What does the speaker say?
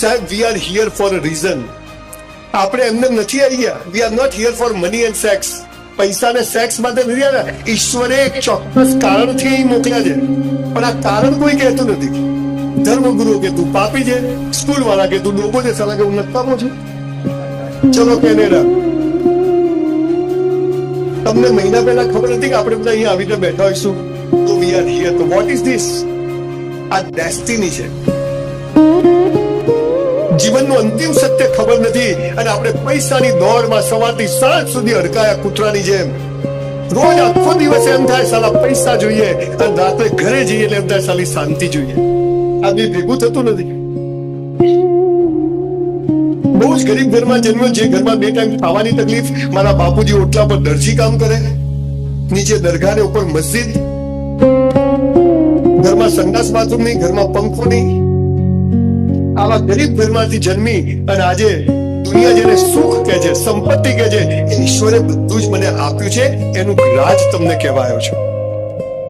સાહેબ, we are here for a reason. આપણે એમને નથી આવી ગયા. We are not here for money and sex. પૈસા ને સેક્સ માટે નથી આવ્યા. ઈશ્વરે એક ચોક્કસ કારણથી અહીં મોકલ્યા છે, પણ આ કારણ કોઈ કહેતું નથી. ધર્મગુરુ કે તું પાપી છે, સ્કૂલ વાળા કે તું ડોબો છે, સાલા કે હું નકામો છું. ચલો કેનેડા. તમને મહિના પહેલા ખબર હતી કે આપણે બધા અહીંયા આવીને બેઠા હોઈશું? તો વી આર હિયર. તો વોટ ઇઝ ધીસ? આ ડેસ્ટિની છે. જીવનનું અંતિમ સત્ય ખબર નથી અને આપણે પૈસાની દોડમાં સવારથી સાંજ સુધી અડકાયા કૂતરાની જેમ. રોજ આખો દિવસ એમ થાય સાલા પૈસા જોઈએ, અને રાત્રે ઘરે જઈએ એટલે એમ થાય સાલી શાંતિ જોઈએ. આ બી ભેગું થતું નથી. બહુ જ ગરીબ ઘરમાં જન્મ્યો, જે ઘરમાં 2 ટાઈમ ખાવાની તકલીફ. મારા બાપુજી ઓટલા પર દરજી કામ કરે, નીચે દરગાહ ને ઉપર મસ્જિદ, ઘરમાં સંડાસ બાથરૂમ નહીં, ઘરમાં પંખો નહીં. આવા ગરીબ ઘરમાંથી જન્મી અને આજે દુનિયા જેને સુખ કહે છે, સંપત્તિ કહે છે, ઈશ્વરે બધું જ મને આપ્યું છે. એનું રાજ તમને કહેવાયો છે.